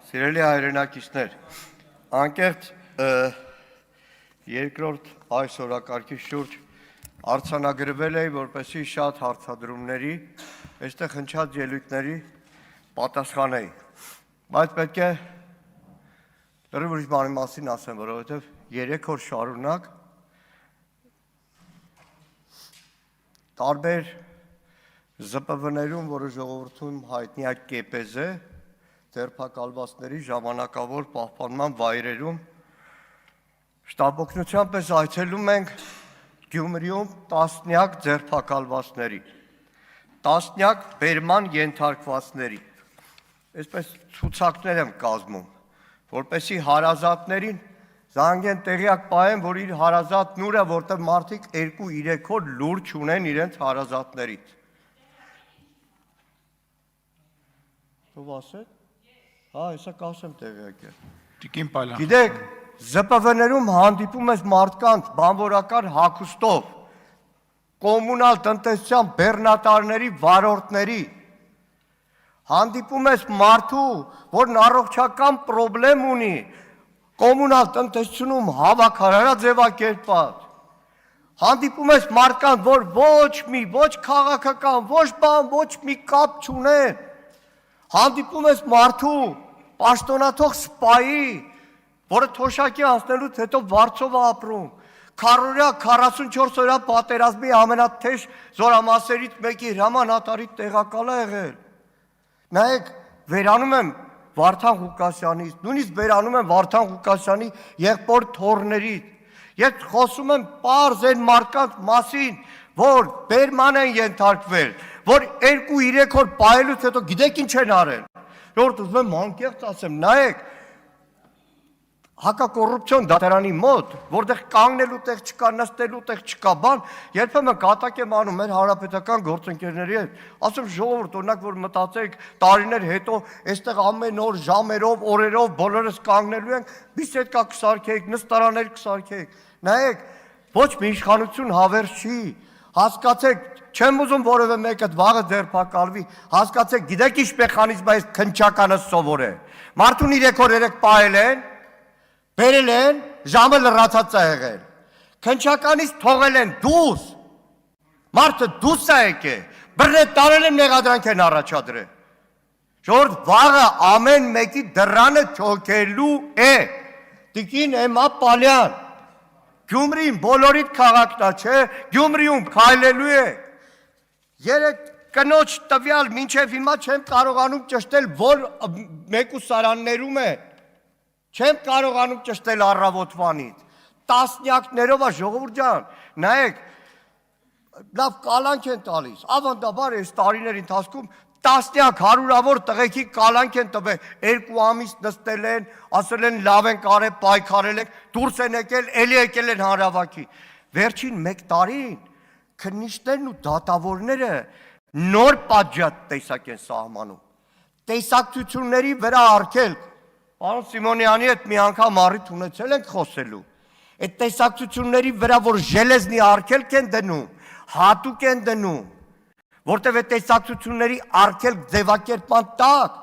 Սիրելի հայրենակիցներ, անկեղծ երկրորդ այս օրակարգի շուրջ արձանագրվել է, որպեսզի շատ հարցադրումների, այստեղ հնչած ելույթների պատասխանեի, բայց պետք է լրիվ ուրիշ բանի մասին ասեմ, որովհետև 3 օր շարունակ տարբեր ԶՊՎ-ներում, որը ժողովրդում հայտնի է ԿՊԶ, ձերբակալվածների ժամանակավոր պահպանման վայրերում շտապօգնության պես այցելում ենք Գյումրիում տասնյակ ձերբակալվածների, տասնյակ բերման ենթարկվածների, այսպես ցուցակներ եմ կազմում, որպեսզի հարազատներին զանգեն տեղյակ պահեն, որ իր հարազատն ուր է, որտեղ մարդիկ 2-3 օր լուր չունեն իրենց հարազատներից։ Ո՞վ ասեք։ Հա, հեսա կասեմ տեղյակ է։ Տիկին Պալյան։ Գիտեք, ԶՊՎ-ներում հանդիպում ես մարդկանց բանվորական հագուստով, կոմունալ տնտեսության բեռնատարների վարորդների, հանդիպում ես մարդու, որն առողջական պրոբլեմ ունի, կոմունալ տնտեսությունում հավաքարարա ձևակերպած, հանդիպում ես մարդկանց, որ ոչ քաղաքական, ոչ բան, ոչ մի կապ չունեն, հանդիպում ես մարդու, պաշտոնաթող սպայի, որը թոշակի անցնելուց հետո վարձով է ապրում, քառօրյա 44 օրյա պատերազմի ամենաթեժ զորամասերից մեկի հրամանատարի տեղակալ է եղել։ Նայեք, վերանում եմ Վարդան Ղուկասյանից, նույնիսկ վերանում եմ Վարդան Ղուկասյանի եղբոր թոռներից, ես խոսում եմ պարզ այն մարդկանց մասին, որ բերման են ենթարկվել, որ 2-3 օր պահելուց հետո գիտեք ինչ են արել, որ ուզում եմ անկեղծ ասեմ, նայեք, հակակոռուպցիոն դատարանի մոտ, որտեղ կանգնելու տեղ չկա, նստելու տեղ չկա բան, երբեմն կատակ եմ անում մեր հանրապետական գործընկերների հետ, ասում ժողովուրդ, օրինակ որ մտածեք տարիներ հետո, այստեղ ամեն օր ժամերով, օրերով բոլորս կանգնելու ենք, բիսեդկա կսարքեիք, նստարաններ կսարքեիք, նայեք, ոչ մի իշխանություն հավերժ չի, հասկացեք, չեմ ուզում որևէ մեկը վաղը ձերբակալվի, հասկացեք, գիտեք ինչ մեխանիզմ է այս քննչականը սովոր է, մարդուն 3 օր 3 պահել են, բերել են, ժամը լրացած է եղել, քննչականից թողել են դուս, մարդը դուս է եկել, բռնել տարել են մեղադրանք են առաջադրել, ժողովուրդ վաղը ամեն մեկի դռանը չոքելու է, տիկին Էմմա Պալյան, Գյումրին բոլորիդ քաղաքն է, չէ, Գյումրիում քայլելու է, 3 կնոջ տվյալ մինչև հիմա չեմ կարողանում ճշտել, որ մեկուսարաններում է, չեմ կարողանում ճշտել առավոտվանից, տասնյակներով է ժողովուրդ ջան, նայեք, լավ կալանք են տալիս, ավանդաբար այս տարիների ընթացքում տասնյակ հարյուրավոր տղեկի կալանք են տվել, 2 ամիս նստել են, ասել են լավ են կարել, պայքարել եք, դուրս են եկել, էլի եկել են հանրավաքի, վերջին 1 տարին քննիչներն ու դատավորները նոր պատժատ տեսակ են սահմանում, տեսակցությունների վրա արգելք, Պարոն Սիմոնյանի հետ մի անգամ առիթ ունեցել ենք խոսելու, այդ տեսակցությունների վրա, որ ժելեզնի արգելք են դնում, հատուկ են դնում, որտև այդ տեսակցությունների արգելք ձևակերպման տակ,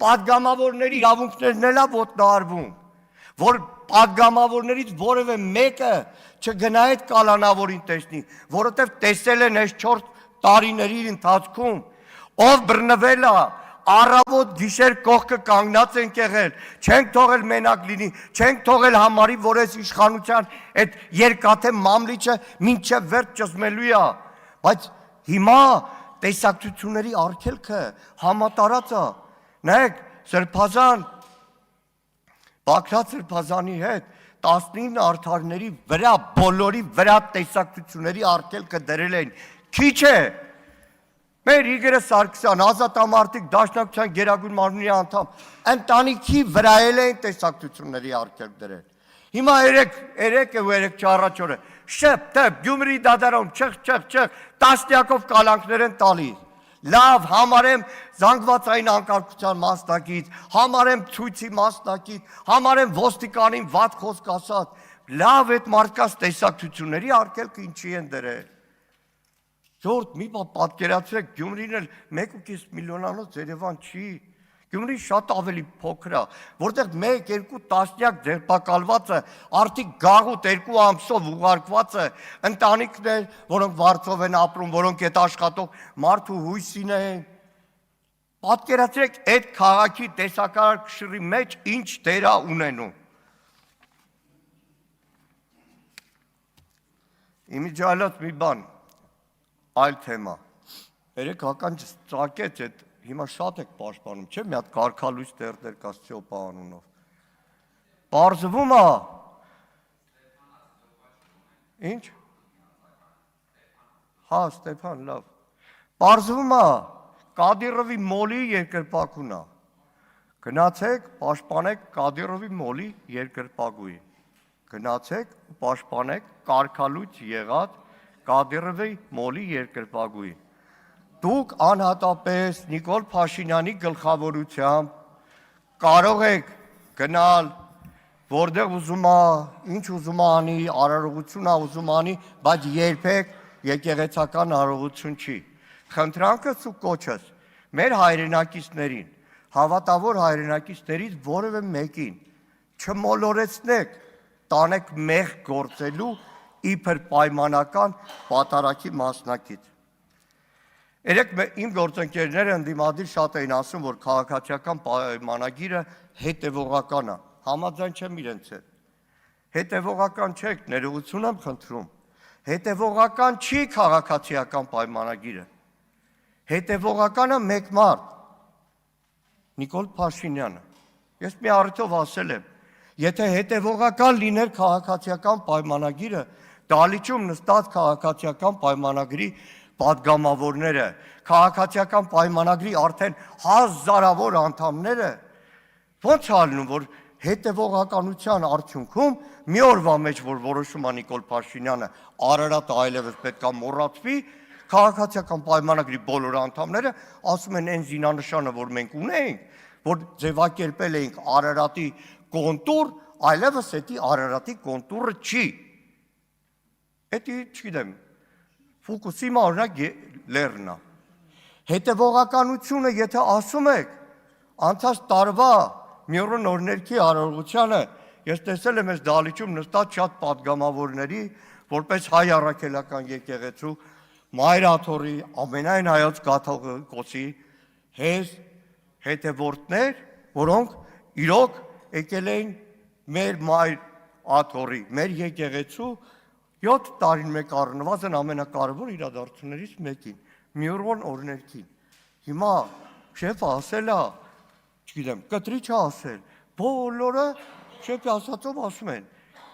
պատգամավորների իրավունքներն էլ է ոտնահարվում, որ պատգամավորներից որևէ մեկը չգնա այդ կալանավորին տեսնի, որովհետև տեսել են այս 4 տարիների ընթացքում, ով բռնվել է, առավոտ գիշեր կողքը կանգնած ենք եղել, չենք թողել մենակ լինի, չենք թողել համարի, որ այս իշխանության այդ երկաթե մամլիչը մինչև վերջ ճզմելու է, բայց հիմա տեսակցությունների արգելքը համատարած է, նայեք, Սրբազան, Բագրատ Սրբազանի հետ 19 արդարների վրա, բոլորի վրա տեսակցությունների արգելքը դրել են, քիչ է, մեր Իգոր Սարգսյան, ազատամարտիկ դաշնակցության գերագույն մարմնի անդամ, ընտանիքի վրա են տեսակցությունների արգելք դրել, հիմա 3 առաջ օրը, շփ, թփ, Գյումրի դատարանում, չխ, տասնյակով կալանքներ են տալիս, լավ, համարեմ զանգվածային անկարգության մասնակից, համարեմ ցույցի մասնակից, համարեմ ոստիկանին վատ խոսք ասած, լավ այդ մարդկանց տեսակցությունների արգելքը ինչի են դրել, ժողովուրդ մի բան պատկերացրեք, Գյումրին էլ 1.5 միլիոնանոց Երևան չի, Գյումրին շատ ավելի փոքր է, որտեղ 1-2 տասնյակ ձերբակալվածը արդիկ գաղութ 2 ամսով ուղարկված է ընտանիքներ, որոնք վարձով են ապրում, որոնք այդ աշխատող մարդու հույսին են։ Պատկերացրեք այդ քաղաքի տեսակարգշռի մեջ ինչ դեր է ունենում։ Իմիջիալած մի բան, այլ թեմա։ Երեք հական ծակեց այդ, հիմա շատ եք պաշտպանում, չէ՞ մի հատ կարգալույս տերտեր կա Ստեփա անունով։ Պարզվում է։ Ինչ։ Հա, Ստեփան, լավ։ Պարզվում է, Կադիրովի մոլի երկրպագուն է։ Գնացեք, պաշտպանեք Կադիրովի մոլի երկրպագուին։ Գնացեք ու պաշտպանեք կարգալույց եղած Կադիրովի մոլի երկրպագուին։ Դուք անհատապես Նիկոլ Փաշինյանի գլխավորությամբ կարող եք գնալ, որտեղ ուզում է, ինչ ուզում է անի, արարողություն է ուզում անի, բայց երբեք եկեղեցական արարողություն չի։ Խնդրանքս ու կոչս մեր հայրենակիցներին, հավատավոր հայրենակիցներից որևէ մեկին չմոլորեցնեք, տանեք մեղ գործելու իբր պայմանական պատարագի մասնակից։ Երեք իմ գործընկերները ընդդիմադիր շատ էին ասում, որ քաղաքացիական պայմանագիրը հետևողական է, համաձայն չեմ իրենց հետ։ Հետևողական չեք, ներողություն եմ խնդրում։ Հետևողական չի քաղաքացիական պայմանագիրը։ Հետևողականը մեկ մարդ, Նիկոլ Փաշինյանը։ Ես մի առիթով ասել եմ, եթե հետևողական լիներ քաղաքացիական պայմանագիրը, դալիճում նստած քաղաքացիական պայմանագրի պատգամավորները, քաղաքացիական պայմանագրի արդեն հազարավոր անդամները, ո՞նց ալնում, որ հետևողականության արդյունքում մի օրվա մեջ, որ որոշում է Նիկոլ Փաշինյանը, Արարատը այլևս պետք է մոռացվի, քաղաքացիական պայմանագրի բոլոր անդամները ասում են այն զինանշանը, որ մենք ունենք, որ ձևակերպել էինք Արարատի կոնտուր, այլևս էդի Արարատի կոնտուրը չի։ Էդի, չգիտեմ, Ֆուկուսիմա օրինակ լեռնա։ Հետևողականությունը, եթե ասում եք, անցած տարվա Միրոն օրներքի արարողությանը, ես տեսել եմ այս դալիճում նստած շատ պատգամավորների, որպես հայ առաքելական եկեղեցու, Մայր Աթոռի, ամենայն հայոց կաթողիկոսի հետևորդներ, որոնք իրոք եկել էին մեր Մայր Աթոռի, մեր եկեղեցու 7 տարին մեկ առնվազն ամենակարևոր իրադարձություններից մեկին, Միրոն օրներքին։ Հիմա շեֆը ասել է, չգիտեմ, կտրիչ է ասել, բոլորը շեֆի ասածով ասում են,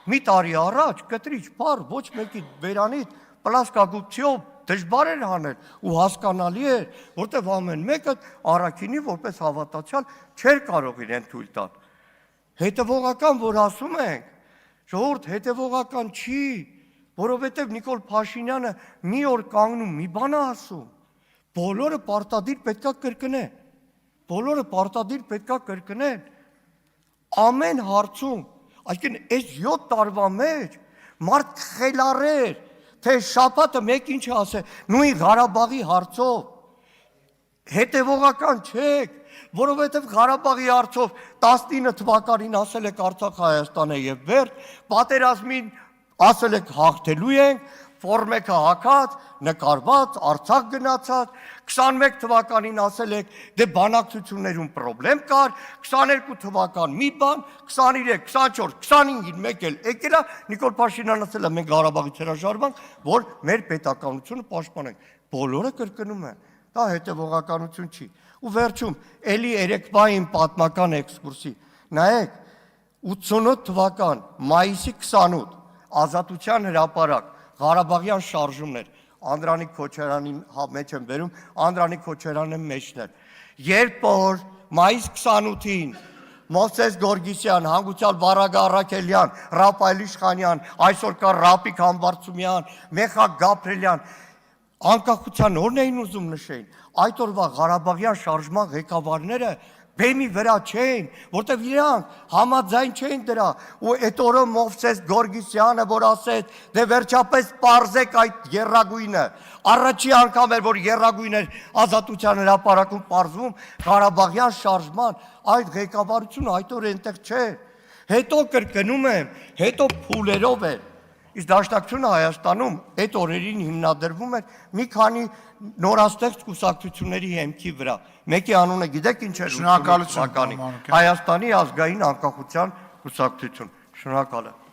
մի տարի առաջ կտրիչ բառ ոչ մեկի բերանից պլասկագուպցիով դժվար էր անել ու հասկանալի էր, որտեղ ամեն մեկը առաքինի որպես հավատացյալ չէր կարող իրեն թույլ տալ։ Հետևողական, որ ասում ենք, ժողովուրդ հետևողական չի, որովհետև Նիկոլ Փաշինյանը մի օր կանգնում մի բան է ասում, բոլորը պարտադիր պետքա կրկնեն, բոլորը պարտադիր պետքա կրկնեն, ամեն հարցում, այսինքն այս 7 տարվա մեջ մարդ խելառեր, թե շաբաթը մեկ ինչ ասել, նույն Ղարաբաղի հարցով, հետևողական չեք, որովհետև Ղարաբաղի հարցով 19 թվականին ասել եք Արցախ Հայաստան է եւ վերջ, պատերազմին ասել եք հաղթելու ենք, ֆորմեկը հակած, նկարված, Արցախ գնացած, 21 թվականին ասել եք դե բանակցություններում պրոբլեմ կար, 22 թվական մի բան, 23, 24, 25-ին մեկ էլ եկել է, Նիկոլ Փաշինյանը ասել է մենք Ղարաբաղից հրաժարվանք, որ մեր պետականությունը պաշտպանենք, բոլորը կրկնում են, դա հետևողականություն չի։ Ու վերջում, էլի երեկվային պատմական էքսկուրսի, նայեք, 88 թվական, մայիսի 28, Ազատության հրապարակ, Ղարաբաղյան շարժումներ, Անդրանիկ Քոչարյանին մեջ եմ բերում, Անդրանիկ Քոչարյանը մեջն էր, երբ որ մայիս 28-ին Մովսես Գորգիսյան, հանգուցյալ Վարագ Առաքելյան, Ռապայել Իշխանյան, այսօր կա Ռապիկ Համբարձումյան, Մեխակ Գաբրելյան, անկախության օրն էին ուզում նշեին, այդ օրվա Ղարաբաղյան շարժման ղեկավարները բեմի վրա չէին, որտեվ իրանք համաձայն չէին դրա, ու այդ օրը Մովսես Գորգիսյանը, որ ասեց, դե վերջապես պարզեք այդ եռագույնը, առաջի անգամ էր, որ եռագույն էր Ազատության հրապարակում պարզվում, Ղարաբաղյան շարժման, այդ ղեկավարությունը այդ օրը այնտեղ չէր, հետո կրկնում եմ, հետո փուլերով էր, իսկ Դաշնակցությունը Հայաստանում այդ օրերին հիմնադրվում էր մի քանի նորաստեղծ կուսակցությունների հեմքի վրա։ Մեկի անունը գիտեք ինչ էր։ Շնորհակալություն։ Հայաստանի ազգային անկախության կուսակցություն։ Շնորհակալ եմ։